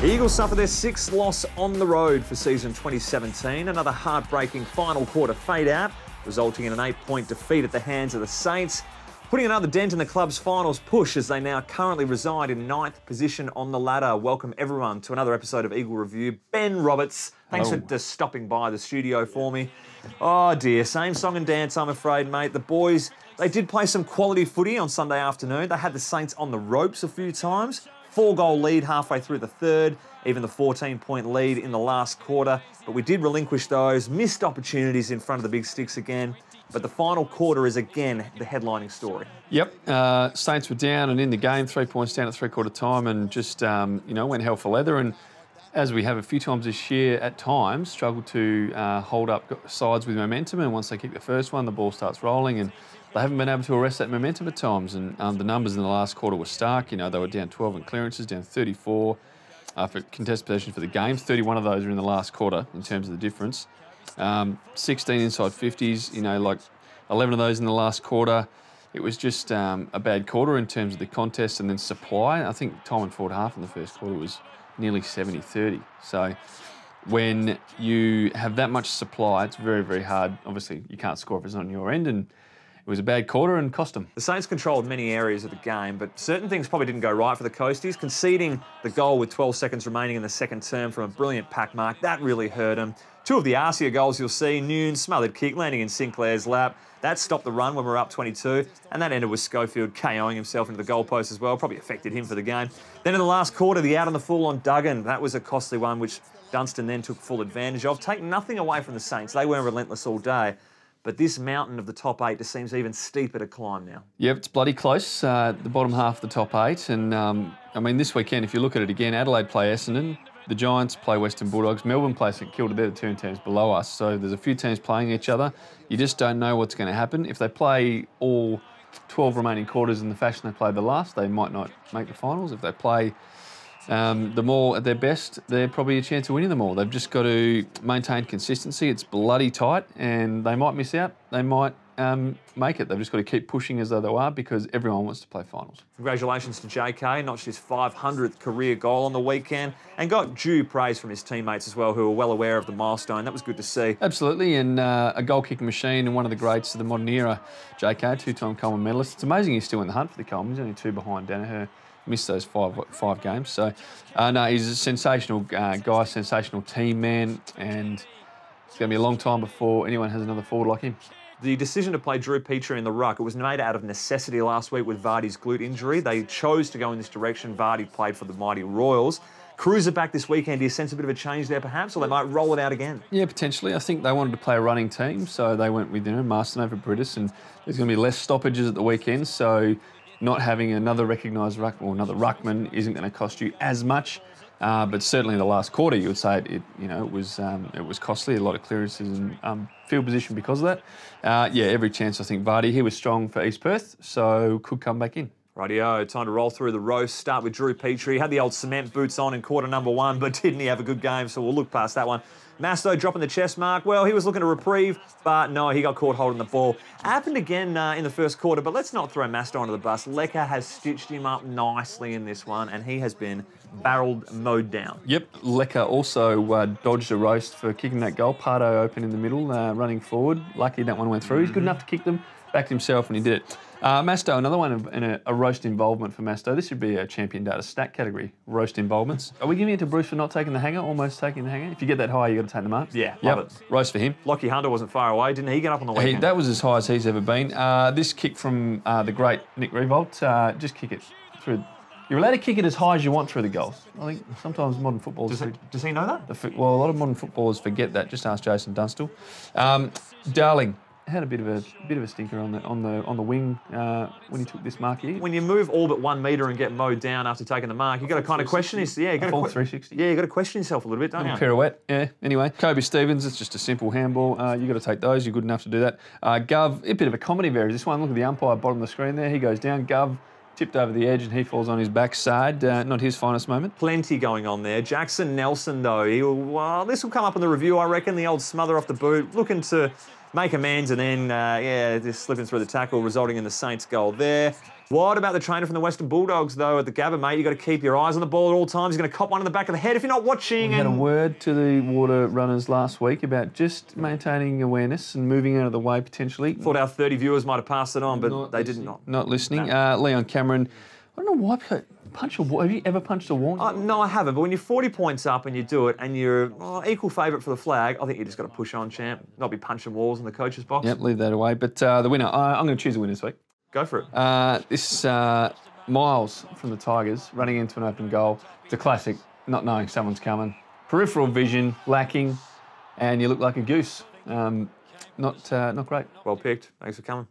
The Eagles suffer their sixth loss on the road for season 2017. Another heartbreaking final quarter fade-out, resulting in an 8-point defeat at the hands of the Saints, putting another dent in the club's finals push as they now currently reside in 9th position on the ladder. Welcome everyone to another episode of Eagle Review. Ben Roberts, thanks for just stopping by the studio for me. Oh dear, same song and dance, I'm afraid, mate. The boys, they did play some quality footy on Sunday afternoon. They had the Saints on the ropes a few times. 4-goal lead halfway through the third, even the 14-point lead in the last quarter. But we did relinquish those, missed opportunities in front of the big sticks again. But the final quarter is again the headlining story. Yep, Saints were down and in the game, 3 points down at three-quarter time, and just went hell for leather. And as we have a few times this year, at times struggled to hold up sides with momentum. And once they kick the first one, the ball starts rolling, and they haven't been able to arrest that momentum at times. And the numbers in the last quarter were stark. You know, they were down 12 in clearances, down 34 for contested possession for the game. 31 of those are in the last quarter in terms of the difference. 16 inside 50s, like 11 of those in the last quarter. It was just a bad quarter in terms of the contest, and then supply. I think time and forward half in the first quarter was nearly 70-30. So when you have that much supply, it's very, very hard. Obviously, you can't score if it's not on your end, and it was a bad quarter and cost them. The Saints controlled many areas of the game, but certain things probably didn't go right for the Coasties. Conceding the goal with 12 seconds remaining in the second term from a brilliant pack mark, that really hurt them. Two of the Arcia goals you'll see, Noon, smothered kick, landing in Sinclair's lap. That stopped the run when we were up 22, and that ended with Schofield KOing himself into the goalpost as well. Probably affected him for the game. Then in the last quarter, the out on the full on Duggan. That was a costly one, which Dunstan then took full advantage of. Take nothing away from the Saints. They weren't relentless all day. But this mountain of the top 8 just seems even steeper to climb now. Yep, it's bloody close, the bottom half of the top 8. And, this weekend, if you look at it again, Adelaide play Essendon, the Giants play Western Bulldogs, Melbourne play St Kilda. They're the two teams below us. So there's a few teams playing each other. You just don't know what's going to happen. If they play all 12 remaining quarters in the fashion they played the last, they might not make the finals. If they play them all at their best, they're probably a chance of winning them all. They've just got to maintain consistency. It's bloody tight, and they might miss out. They might make it. They've just got to keep pushing as though they are, because everyone wants to play finals. Congratulations to JK, notched his 500th career goal on the weekend, and got due praise from his teammates as well, who were well aware of the milestone. That was good to see. Absolutely, and a goal-kicking machine and one of the greats of the modern era, JK, two-time Coleman medalist. It's amazing he's still in the hunt for the Coleman. He's only 2 behind Danaher. Missed those five games. So, no, he's a sensational guy, sensational team man, and it's going to be a long time before anyone has another forward like him. The decision to play Drew Petrie in the ruck, it was made out of necessity last week with Vardy's glute injury. They chose to go in this direction. Vardy played for the mighty Royals. Cruiser back this weekend. Do you sense a bit of a change there perhaps, or they might roll it out again? Yeah, potentially. I think they wanted to play a running team, so they went with Marston over Britis, and there's going to be less stoppages at the weekend, so not having another recognised ruckman or another ruckman isn't going to cost you as much. But certainly in the last quarter, you would say it was costly, a lot of clearances and field position because of that. Every chance. I think Vardy, he was strong for East Perth, so could come back in. Rightio, time to roll through the roast. Start with Drew Petrie. Had the old cement boots on in quarter number 1, but didn't he have a good game? So we'll look past that one. Masto dropping the chest mark. Well, he was looking to reprieve, but no, he got caught holding the ball. Happened again in the first quarter, but let's not throw Masto under the bus. Lecker has stitched him up nicely in this one, and he has been mowed down. Yep, Lecker also dodged a roast for kicking that goal. Pardo open in the middle, running forward. Lucky that one went through. He's good enough to kick them. Backed himself, and he did it. Masto, another one in a roast involvement for Masto. This should be a champion data stat category, roast involvements. Are we giving it to Bruce for not taking the hanger, almost taking the hanger? If you get that high, you got to take them up. Yeah, love it. Roast for him. Lockie Hunter wasn't far away, didn't he? Get up on the weekend. That was as high as he's ever been. This kick from the great Nick Revolt, just kick it through. You're allowed to kick it as high as you want through the goals. I think sometimes modern footballers... Does he know that? Well, a lot of modern footballers forget that. Just ask Jason Dunstall. Darling had a bit of a stinker on the wing when he took this mark here. When you move all but 1 metre and get mowed down after taking the mark, you've got to kind of question his... Yeah, you got to 360. Yeah, you got to question yourself a little bit, don't you? Pirouette, yeah. Anyway, Kobe Stevens, it's just a simple handball. You got to take those. You're good enough to do that. Gov, a bit of a comedy varies. This one, look at the umpire bottom of the screen there. He goes down. Gov tipped over the edge and he falls on his backside. Not his finest moment. Plenty going on there. Jackson Nelson, though, this will come up in the review, I reckon. The old smother off the boot, looking to make amends and then, just slipping through the tackle, resulting in the Saints goal there. What about the trainer from the Western Bulldogs, though, at the Gabba, mate? You've got to keep your eyes on the ball at all times. He's going to cop one in the back of the head if you're not watching. We had a word to the water runners last week about just maintaining awareness and moving out of the way potentially. Thought our 30 viewers might have passed it on, but they did not. Not listening. No. Leon Cameron, I don't know why. Punch a wall. Have you ever punched a wall? No, I haven't. But when you're 40 points up and you do it and you're equal favourite for the flag, I think you just got to push on, champ. Not be punching walls in the coach's box. Yep, leave that away. But the winner, I'm going to choose a winner this week. Go for it. This Miles from the Tigers running into an open goal. It's a classic, not knowing someone's coming. Peripheral vision lacking, and you look like a goose. Not great. Well picked. Thanks for coming.